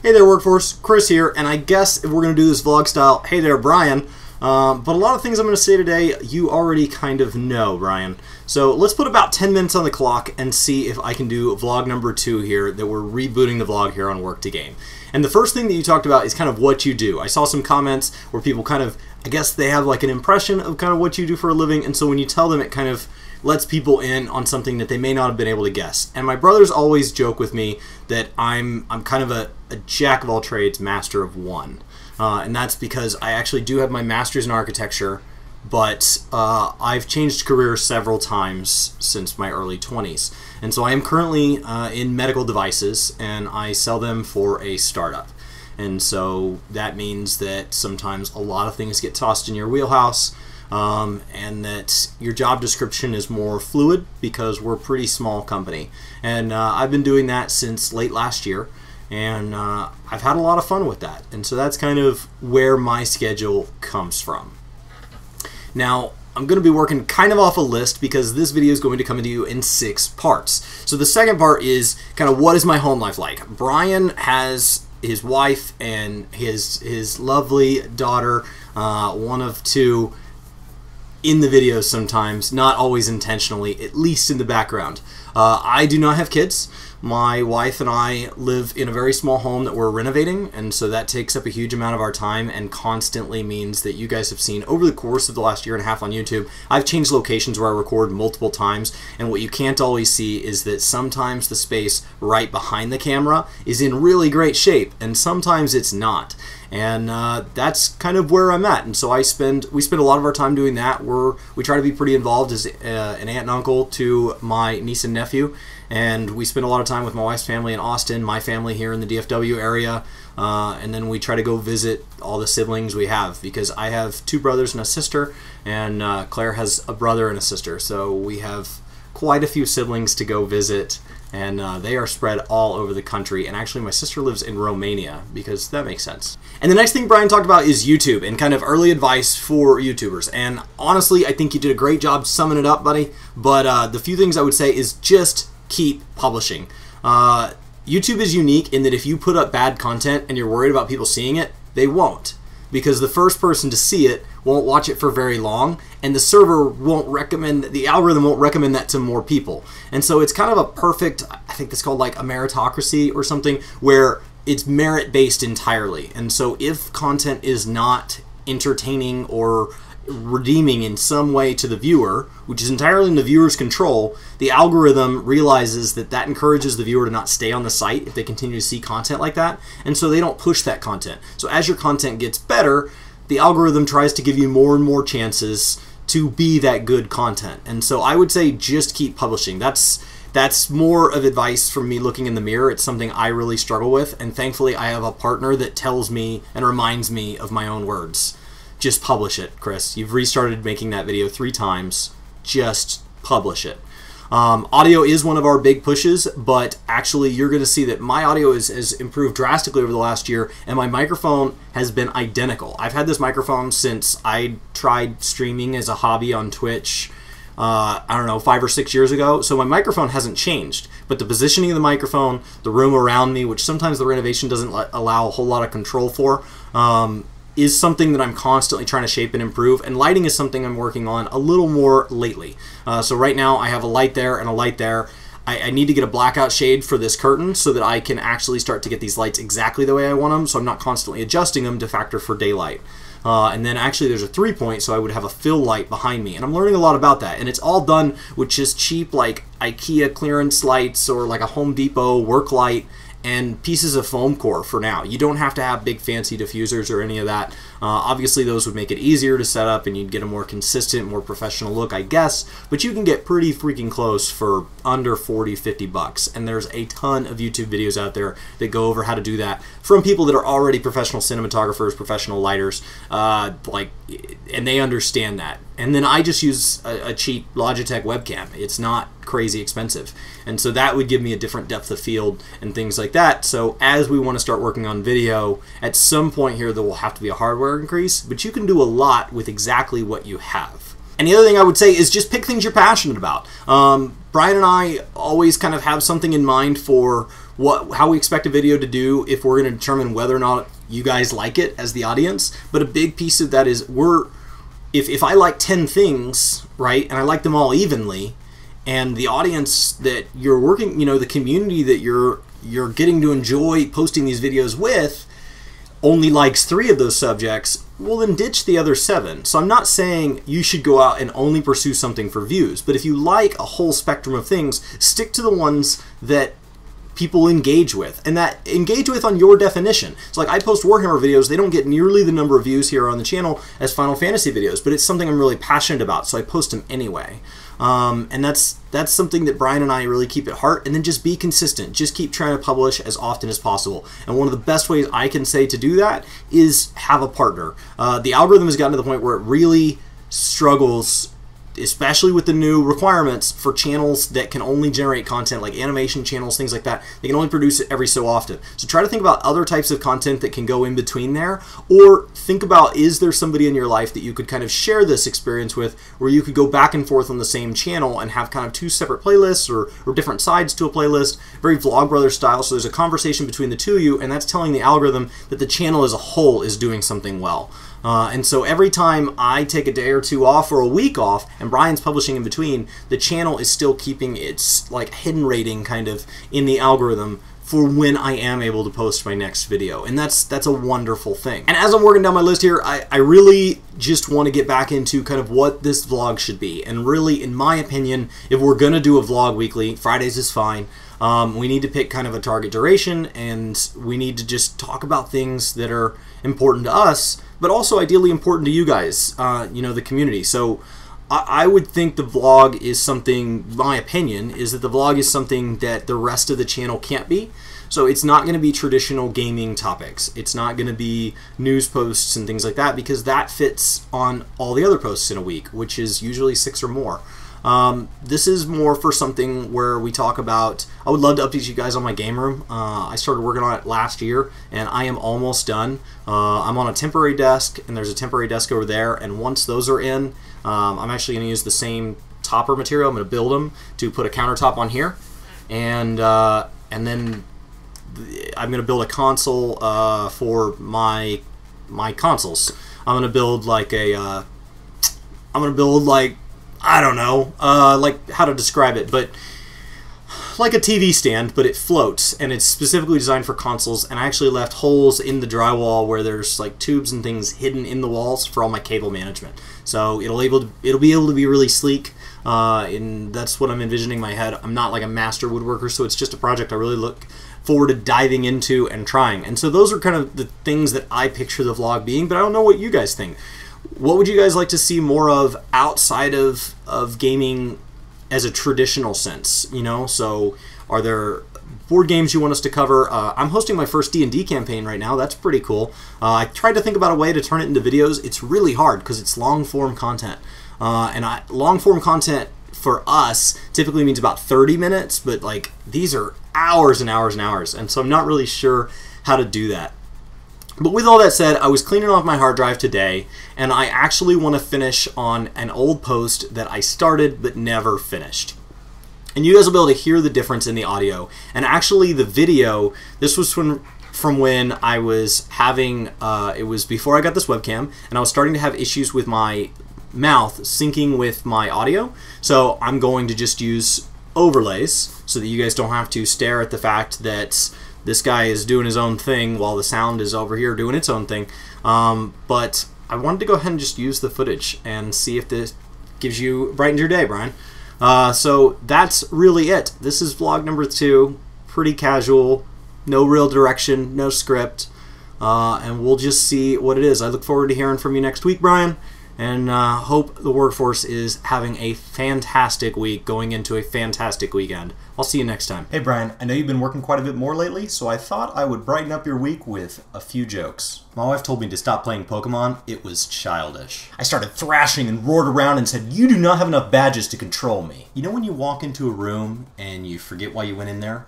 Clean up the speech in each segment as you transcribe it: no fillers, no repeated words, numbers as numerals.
Hey there, workforce. Chris here, and I guess if we're going to do this vlog style, hey there, Brian. But a lot of things I'm going to say today, you already kind of know, Brian. So let's put about 10 minutes on the clock and see if I can do vlog number 2 here, that we're rebooting the vlog here on Work to Game. And the first thing that you talked about is kind of what you do. I saw some comments where people kind of, I guess they have like an impression of kind of what you do for a living, and so when you tell them, it kind of lets people in on something that they may not have been able to guess. And my brothers always joke with me that I'm kind of a jack of all trades, master of one. And that's because I actually do have my master's in architecture, but I've changed careers several times since my early 20s. And so I am currently in medical devices, and I sell them for a startup. And so that means that sometimes a lot of things get tossed in your wheelhouse, and that your job description is more fluid because we're a pretty small company. And I've been doing that since late last year, and I've had a lot of fun with that. And so that's kind of where my schedule comes from. Now, I'm going to be working kind of off a list because this video is going to come to you in 6 parts. So the second part is kind of what is my home life like. Brian has his wife and his lovely daughter, one of 2, in the videos sometimes, not always intentionally, at least in the background. I do not have kids. My wife and I live in a very small home that we're renovating, and so that takes up a huge amount of our time and constantly means that you guys have seen over the course of the last year and a half on YouTube, I've changed locations where I record multiple times, and what you can't always see is that sometimes the space right behind the camera is in really great shape, and sometimes it's not. And that's kind of where I'm at, and so we spend a lot of our time doing that. We try to be pretty involved as an aunt and uncle to my niece and nephew, and we spend a lot of time with my wife's family in Austin, my family here in the DFW area, and then we try to go visit all the siblings we have, because I have 2 brothers and a sister, and Claire has a brother and a sister, so we have quite a few siblings to go visit, and they are spread all over the country. And actually my sister lives in Romania, because that makes sense. And the next thing Brian talked about is YouTube and kind of early advice for YouTubers. And honestly, I think you did a great job summing it up, buddy. But the few things I would say is just keep publishing. YouTube is unique in that if you put up bad content and you're worried about people seeing it, they won't. Because the first person to see it won't watch it for very long, and the server won't recommend, the algorithm won't recommend that to more people. And so it's kind of a perfect, I think it's called like a meritocracy or something, where it's merit-based entirely. And so if content is not entertaining or redeeming in some way to the viewer, which is entirely in the viewer's control, the algorithm realizes that that encourages the viewer to not stay on the site if they continue to see content like that, and so they don't push that content. So as your content gets better, the algorithm tries to give you more and more chances to be that good content. And so I would say just keep publishing. That's more of advice from me looking in the mirror. It's something I really struggle with, and thankfully I have a partner that tells me and reminds me of my own words. Just publish it, Chris. You've restarted making that video 3 times. Just publish it. Audio is one of our big pushes, but actually you're going to see that my audio has improved drastically over the last year, and my microphone has been identical. I've had this microphone since I tried streaming as a hobby on Twitch, I don't know, 5 or 6 years ago, so my microphone hasn't changed. But the positioning of the microphone, the room around me, which sometimes the renovation doesn't allow a whole lot of control for, is something that I'm constantly trying to shape and improve, and lighting is something I'm working on a little more lately. So right now I have a light there and a light there. I need to get a blackout shade for this curtain so that I can actually start to get these lights exactly the way I want them, so I'm not constantly adjusting them to factor for daylight. And then actually there's a 3-point, so I would have a fill light behind me, and I'm learning a lot about that. And it's all done with just cheap like IKEA clearance lights or like a Home Depot work light and pieces of foam core for now. You don't have to have big fancy diffusers or any of that. Obviously those would make it easier to set up and you'd get a more consistent, more professional look, I guess, but you can get pretty freaking close for under 40, 50 bucks. And there's a ton of YouTube videos out there that go over how to do that from people that are already professional cinematographers, professional lighters, and they understand that. And then I just use a cheap Logitech webcam. It's not crazy expensive. And so that would give me a different depth of field and things like that. So as we want to start working on video, at some point here there will have to be a hardware increase, but you can do a lot with exactly what you have. And the other thing I would say is just pick things you're passionate about. Brian and I always kind of have something in mind for how we expect a video to do if we're going to determine whether or not you guys like it as the audience. But a big piece of that is if I like 10 things, right, and I like them all evenly, and the audience that you're working, you know, the community that you're getting to enjoy posting these videos with only likes 3 of those subjects, well then ditch the other 7. So I'm not saying you should go out and only pursue something for views, but if you like a whole spectrum of things, stick to the ones that people engage with, and that engage with on your definition. So like I post Warhammer videos, they don't get nearly the number of views here on the channel as Final Fantasy videos, but it's something I'm really passionate about, so I post them anyway. And that's something that Brian and I really keep at heart, and then just be consistent. Just keep trying to publish as often as possible. And one of the best ways I can say to do that is have a partner. The algorithm has gotten to the point where it really struggles, especially with the new requirements for channels that can only generate content, like animation channels, things like that. They can only produce it every so often. So try to think about other types of content that can go in between there, or think about, is there somebody in your life that you could kind of share this experience with, where you could go back and forth on the same channel and have kind of 2 separate playlists or different sides to a playlist, very Vlogbrother style. So there's a conversation between the 2 of you, and that's telling the algorithm that the channel as a whole is doing something well. And so every time I take a day or 2 off or a week off and Brian's publishing in between, the channel is still keeping its like hidden rating kind of in the algorithm for when I am able to post my next video. And that's a wonderful thing. And as I'm working down my list here, I really just want to get back into kind of what this vlog should be. And really, in my opinion, if we're going to do a vlog weekly, Fridays is fine. We need to pick kind of a target duration, and we need to just talk about things that are important to us, but also ideally important to you guys, you know, the community. So I would think the vlog is something, my opinion, is that the vlog is something that the rest of the channel can't be. So it's not going to be traditional gaming topics. It's not going to be news posts and things like that, because that fits on all the other posts in a week, which is usually 6 or more. This is more for something where we talk about, I would love to update you guys on my game room. I started working on it last year, and I am almost done. I'm on a temporary desk, and there's a temporary desk over there, and once those are in, I'm actually going to use the same topper material. I'm going to build them to put a countertop on here, and then I'm going to build a console for my consoles. I'm going to build like a, I don't know, like how to describe it, but like a TV stand, but it floats, and it's specifically designed for consoles, and I actually left holes in the drywall where there's like tubes and things hidden in the walls for all my cable management. So it'll be able to be really sleek, and that's what I'm envisioning in my head. I'm not like a master woodworker, so it's just a project I really look forward to diving into and trying. And so those are kind of the things that I picture the vlog being, but I don't know what you guys think. What would you guys like to see more of outside of gaming as a traditional sense, you know? So are there board games you want us to cover? I'm hosting my first D&D campaign right now. That's pretty cool. I tried to think about a way to turn it into videos. It's really hard because it's long-form content. Long-form content for us typically means about 30 minutes, but like these are hours and hours and hours, and so I'm not really sure how to do that. But with all that said, I was cleaning off my hard drive today, and I actually want to finish on an old post that I started but never finished. And you guys will be able to hear the difference in the audio. And actually the video, this was from when I was having, it was before I got this webcam, and I was starting to have issues with my mouth syncing with my audio. So I'm going to just use overlays so that you guys don't have to stare at the fact that this guy is doing his own thing while the sound is over here doing its own thing. But I wanted to go ahead and just use the footage and see if this brightens your day, Brian. So that's really it. This is vlog number 2. Pretty casual, no real direction, no script, and we'll just see what it is. I look forward to hearing from you next week, Brian, and hope the workforce is having a fantastic week going into a fantastic weekend. I'll see you next time. Hey Brian, I know you've been working quite a bit more lately, so I thought I would brighten up your week with a few jokes. My wife told me to stop playing Pokemon. It was childish. I started thrashing and roared around and said, "You do not have enough badges to control me." You know when you walk into a room and you forget why you went in there?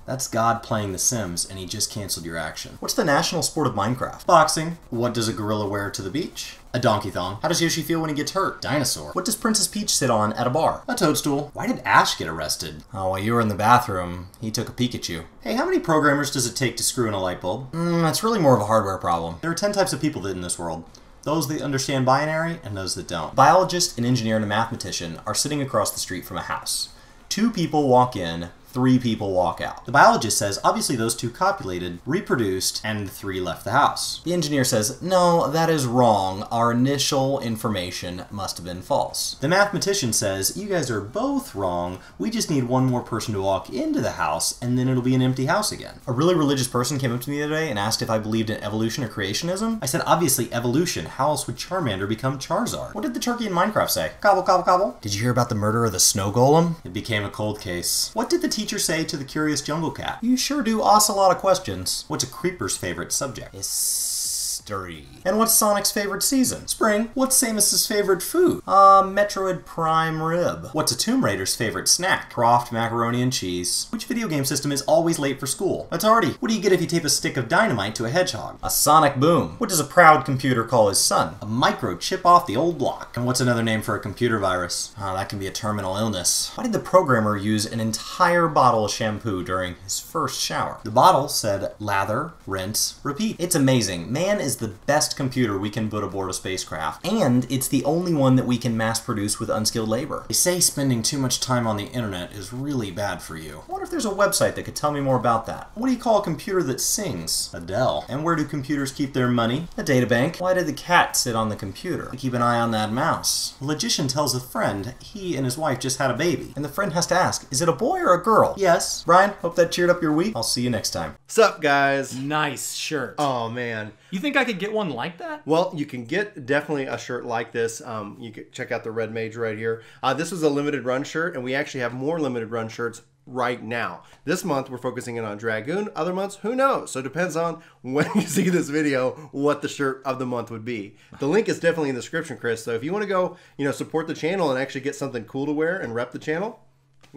That's God playing The Sims, and he just canceled your action. What's the national sport of Minecraft? Boxing. What does a gorilla wear to the beach? A donkey thong. How does Yoshi feel when he gets hurt? Dinosaur. What does Princess Peach sit on at a bar? A toadstool. Why did Ash get arrested? Oh, while you were in the bathroom, he took a Pikachu. Hey, how many programmers does it take to screw in a light bulb? That's really more of a hardware problem. There are 10 types of people in this world. Those that understand binary and those that don't. A biologist, an engineer, and a mathematician are sitting across the street from a house. 2 people walk in, 3 people walk out. The biologist says, obviously those 2 copulated, reproduced, and 3 left the house. The engineer says, no, that is wrong. Our initial information must have been false. The mathematician says, you guys are both wrong. We just need 1 more person to walk into the house, and then it'll be an empty house again. A really religious person came up to me the other day and asked if I believed in evolution or creationism. I said, obviously evolution. How else would Charmander become Charizard? What did the turkey in Minecraft say? Gobble, gobble, gobble. Did you hear about the murder of the snow golem? It became a cold case. What did the teacher say to the curious jungle cat? You sure do ask a lot of questions. What's a creeper's favorite subject? History. And what's Sonic's favorite season? Spring. What's Samus's favorite food? Metroid Prime Rib. What's a Tomb Raider's favorite snack? Croft macaroni and cheese. Which video game system is always late for school? Atari. What do you get if you tape a stick of dynamite to a hedgehog? A sonic boom. What does a proud computer call his son? A microchip off the old block. And what's another name for a computer virus? That can be a terminal illness. Why did the programmer use an entire bottle of shampoo during his first shower? The bottle said lather, rinse, repeat. It's amazing. Man is the best computer we can put aboard a spacecraft, and it's the only one that we can mass produce with unskilled labor. They say spending too much time on the internet is really bad for you. I wonder if there's a website that could tell me more about that. What do you call a computer that sings? Adele. And where do computers keep their money? A databank. Why did the cat sit on the computer? To keep an eye on that mouse. A logician tells a friend he and his wife just had a baby, and the friend has to ask, is it a boy or a girl? Yes. Brian, hope that cheered up your week. I'll see you next time. Sup, guys? Nice shirt. Oh, man. You think I could get one like that? Well, you can get definitely a shirt like this. You can check out the red mage right here. This was a limited run shirt, and we actually have more limited run shirts right now. This month, we're focusing in on Dragoon. Other months, who knows? So it depends on when you see this video, what the shirt of the month would be. The link is definitely in the description, Chris. So if you want to go, support the channel and actually get something cool to wear and rep the channel,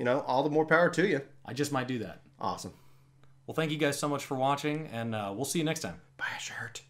all the more power to you. I just might do that. Awesome. Well, thank you guys so much for watching, and we'll see you next time. Buy a shirt.